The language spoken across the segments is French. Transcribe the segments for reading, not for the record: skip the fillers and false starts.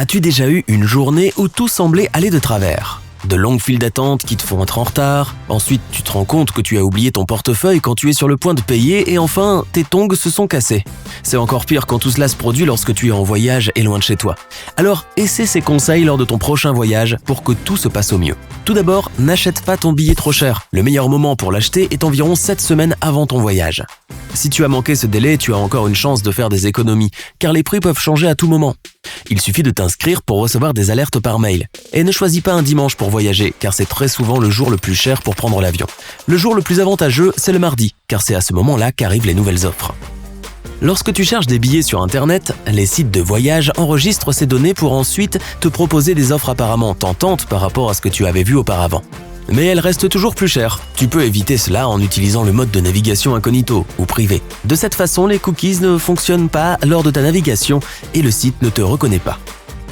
As-tu déjà eu une journée où tout semblait aller de travers ? De longues files d'attente qui te font être en retard, ensuite tu te rends compte que tu as oublié ton portefeuille quand tu es sur le point de payer et enfin tes tongs se sont cassés. C'est encore pire quand tout cela se produit lorsque tu es en voyage et loin de chez toi. Alors essaie ces conseils lors de ton prochain voyage pour que tout se passe au mieux. Tout d'abord, n'achète pas ton billet trop cher. Le meilleur moment pour l'acheter est environ 7 semaines avant ton voyage. Si tu as manqué ce délai, tu as encore une chance de faire des économies, car les prix peuvent changer à tout moment. Il suffit de t'inscrire pour recevoir des alertes par mail. Et ne choisis pas un dimanche pour voyager, car c'est très souvent le jour le plus cher pour prendre l'avion. Le jour le plus avantageux, c'est le mardi, car c'est à ce moment-là qu'arrivent les nouvelles offres. Lorsque tu cherches des billets sur Internet, les sites de voyage enregistrent ces données pour ensuite te proposer des offres apparemment tentantes par rapport à ce que tu avais vu auparavant. Mais elles restent toujours plus chères. Tu peux éviter cela en utilisant le mode de navigation incognito ou privé. De cette façon, les cookies ne fonctionnent pas lors de ta navigation et le site ne te reconnaît pas.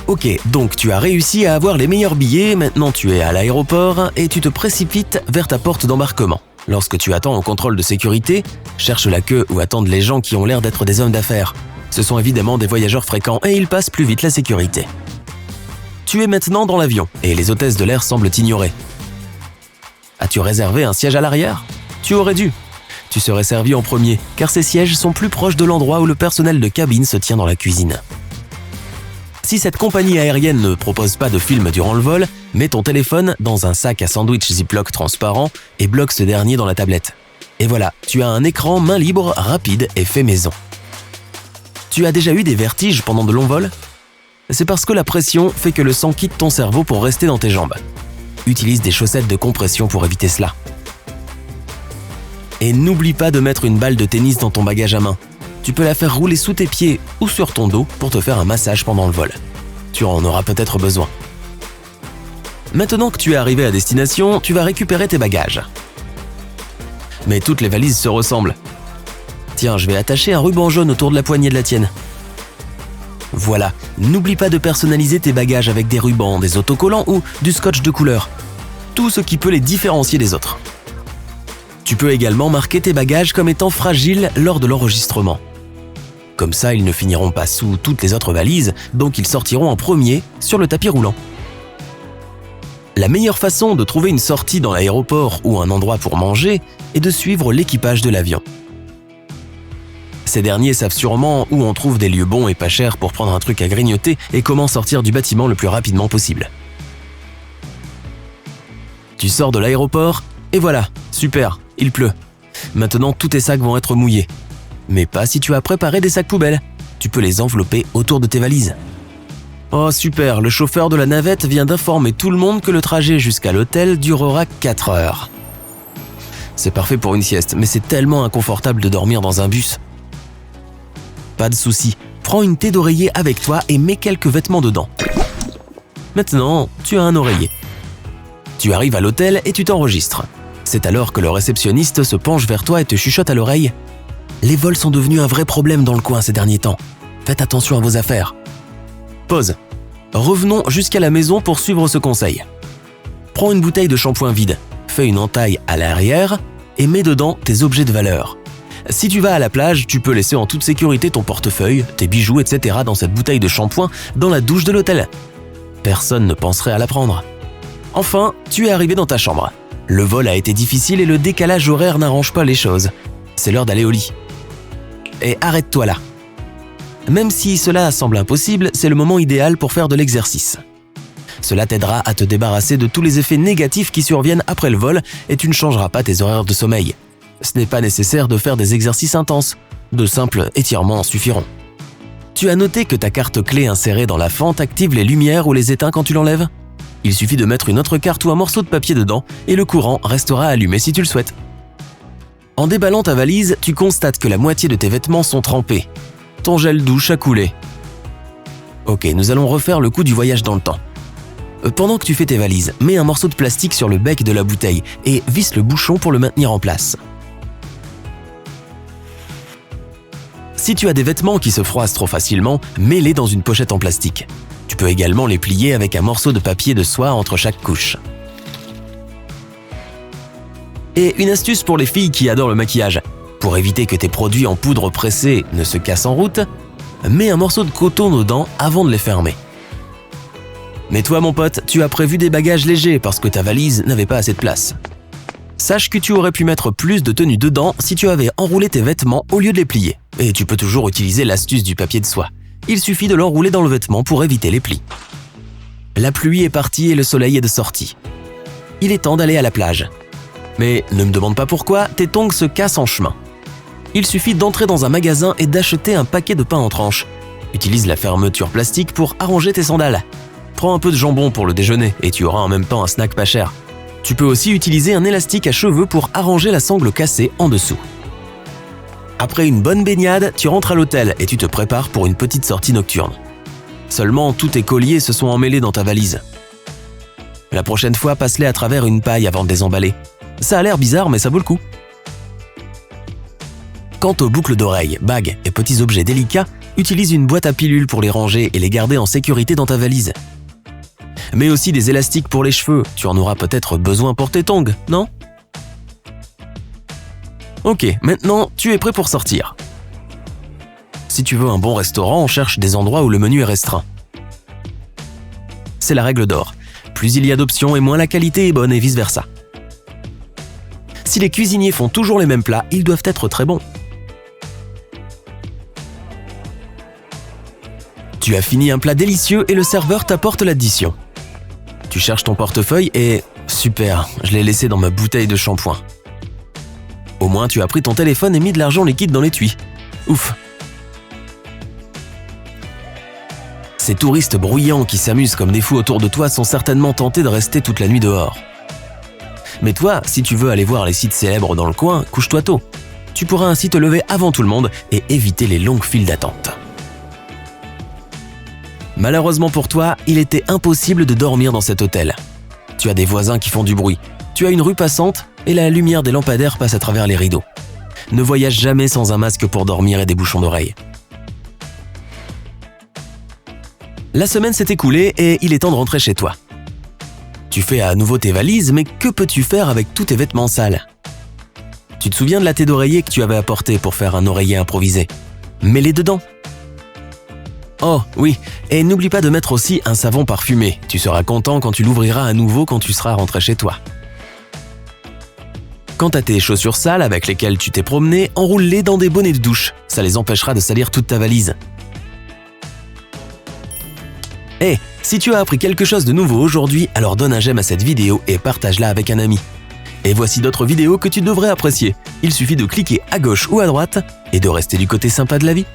Ok, donc tu as réussi à avoir les meilleurs billets, maintenant tu es à l'aéroport et tu te précipites vers ta porte d'embarquement. Lorsque tu attends au contrôle de sécurité, cherche la queue où attendent les gens qui ont l'air d'être des hommes d'affaires. Ce sont évidemment des voyageurs fréquents et ils passent plus vite la sécurité. Tu es maintenant dans l'avion et les hôtesses de l'air semblent t'ignorer. As-tu réservé un siège à l'arrière ? Tu aurais dû. Tu serais servi en premier, car ces sièges sont plus proches de l'endroit où le personnel de cabine se tient dans la cuisine. Si cette compagnie aérienne ne propose pas de film durant le vol, mets ton téléphone dans un sac à sandwich Ziploc transparent et bloque ce dernier dans la tablette. Et voilà, tu as un écran main libre, rapide et fait maison. Tu as déjà eu des vertiges pendant de longs vols ? C'est parce que la pression fait que le sang quitte ton cerveau pour rester dans tes jambes. Utilise des chaussettes de compression pour éviter cela. Et n'oublie pas de mettre une balle de tennis dans ton bagage à main. Tu peux la faire rouler sous tes pieds ou sur ton dos pour te faire un massage pendant le vol. Tu en auras peut-être besoin. Maintenant que tu es arrivé à destination, tu vas récupérer tes bagages. Mais toutes les valises se ressemblent. Tiens, je vais attacher un ruban jaune autour de la poignée de la tienne. Voilà, n'oublie pas de personnaliser tes bagages avec des rubans, des autocollants ou du scotch de couleur. Tout ce qui peut les différencier des autres. Tu peux également marquer tes bagages comme étant fragiles lors de l'enregistrement. Comme ça, ils ne finiront pas sous toutes les autres valises, donc ils sortiront en premier sur le tapis roulant. La meilleure façon de trouver une sortie dans l'aéroport ou un endroit pour manger est de suivre l'équipage de l'avion. Ces derniers savent sûrement où on trouve des lieux bons et pas chers pour prendre un truc à grignoter et comment sortir du bâtiment le plus rapidement possible. Tu sors de l'aéroport et voilà, super, il pleut. Maintenant tous tes sacs vont être mouillés. Mais pas si tu as préparé des sacs poubelles. Tu peux les envelopper autour de tes valises. Oh super, le chauffeur de la navette vient d'informer tout le monde que le trajet jusqu'à l'hôtel durera 4 heures. C'est parfait pour une sieste, mais c'est tellement inconfortable de dormir dans un bus. Pas de souci, prends une thé d'oreiller avec toi et mets quelques vêtements dedans. Maintenant, tu as un oreiller. Tu arrives à l'hôtel et tu t'enregistres. C'est alors que le réceptionniste se penche vers toi et te chuchote à l'oreille. Les vols sont devenus un vrai problème dans le coin ces derniers temps. Faites attention à vos affaires. Pause. Revenons jusqu'à la maison pour suivre ce conseil. Prends une bouteille de shampoing vide, fais une entaille à l'arrière et mets dedans tes objets de valeur. Si tu vas à la plage, tu peux laisser en toute sécurité ton portefeuille, tes bijoux, etc. dans cette bouteille de shampoing dans la douche de l'hôtel. Personne ne penserait à la prendre. Enfin, tu es arrivé dans ta chambre. Le vol a été difficile et le décalage horaire n'arrange pas les choses. C'est l'heure d'aller au lit. Et arrête-toi là. Même si cela semble impossible, c'est le moment idéal pour faire de l'exercice. Cela t'aidera à te débarrasser de tous les effets négatifs qui surviennent après le vol et tu ne changeras pas tes horaires de sommeil. Ce n'est pas nécessaire de faire des exercices intenses. De simples étirements suffiront. Tu as noté que ta carte clé insérée dans la fente active les lumières ou les éteint quand tu l'enlèves ? Il suffit de mettre une autre carte ou un morceau de papier dedans et le courant restera allumé si tu le souhaites. En déballant ta valise, tu constates que la moitié de tes vêtements sont trempés. Ton gel douche a coulé. Ok, nous allons refaire le coup du voyage dans le temps. Pendant que tu fais tes valises, mets un morceau de plastique sur le bec de la bouteille et visse le bouchon pour le maintenir en place. Si tu as des vêtements qui se froissent trop facilement, mets-les dans une pochette en plastique. Tu peux également les plier avec un morceau de papier de soie entre chaque couche. Et une astuce pour les filles qui adorent le maquillage. Pour éviter que tes produits en poudre pressée ne se cassent en route, mets un morceau de coton dedans avant de les fermer. Mais toi mon pote, tu as prévu des bagages légers parce que ta valise n'avait pas assez de place. Sache que tu aurais pu mettre plus de tenue dedans si tu avais enroulé tes vêtements au lieu de les plier. Et tu peux toujours utiliser l'astuce du papier de soie. Il suffit de l'enrouler dans le vêtement pour éviter les plis. La pluie est partie et le soleil est de sortie. Il est temps d'aller à la plage. Mais ne me demande pas pourquoi, tes tongs se cassent en chemin. Il suffit d'entrer dans un magasin et d'acheter un paquet de pain en tranches. Utilise la fermeture plastique pour arranger tes sandales. Prends un peu de jambon pour le déjeuner et tu auras en même temps un snack pas cher. Tu peux aussi utiliser un élastique à cheveux pour arranger la sangle cassée en dessous. Après une bonne baignade, tu rentres à l'hôtel et tu te prépares pour une petite sortie nocturne. Seulement, tous tes colliers se sont emmêlés dans ta valise. La prochaine fois, passe-les à travers une paille avant de les emballer. Ça a l'air bizarre, mais ça vaut le coup. Quant aux boucles d'oreilles, bagues et petits objets délicats, utilise une boîte à pilules pour les ranger et les garder en sécurité dans ta valise. Mais aussi des élastiques pour les cheveux, tu en auras peut-être besoin pour tes tongs, non ? Ok, maintenant, tu es prêt pour sortir. Si tu veux un bon restaurant, on cherche des endroits où le menu est restreint. C'est la règle d'or. Plus il y a d'options et moins la qualité est bonne et vice-versa. Si les cuisiniers font toujours les mêmes plats, ils doivent être très bons. Tu as fini un plat délicieux et le serveur t'apporte l'addition. Tu cherches ton portefeuille et... Super, je l'ai laissé dans ma bouteille de shampoing. Au moins, tu as pris ton téléphone et mis de l'argent liquide dans l'étui. Ouf. Ces touristes bruyants qui s'amusent comme des fous autour de toi sont certainement tentés de rester toute la nuit dehors. Mais toi, si tu veux aller voir les sites célèbres dans le coin, couche-toi tôt. Tu pourras ainsi te lever avant tout le monde et éviter les longues files d'attente. Malheureusement pour toi, il était impossible de dormir dans cet hôtel. Tu as des voisins qui font du bruit, tu as une rue passante et la lumière des lampadaires passe à travers les rideaux. Ne voyage jamais sans un masque pour dormir et des bouchons d'oreilles. La semaine s'est écoulée et il est temps de rentrer chez toi. Tu fais à nouveau tes valises, mais que peux-tu faire avec tous tes vêtements sales ? Tu te souviens de la thé d'oreiller que tu avais apportée pour faire un oreiller improvisé ? Mets-les dedans. Oh oui, et n'oublie pas de mettre aussi un savon parfumé. Tu seras content quand tu l'ouvriras à nouveau quand tu seras rentré chez toi. Quant à tes chaussures sales avec lesquelles tu t'es promené, enroule-les dans des bonnets de douche. Ça les empêchera de salir toute ta valise. Si tu as appris quelque chose de nouveau aujourd'hui, alors donne un j'aime à cette vidéo et partage-la avec un ami. Et voici d'autres vidéos que tu devrais apprécier. Il suffit de cliquer à gauche ou à droite et de rester du côté sympa de la vie.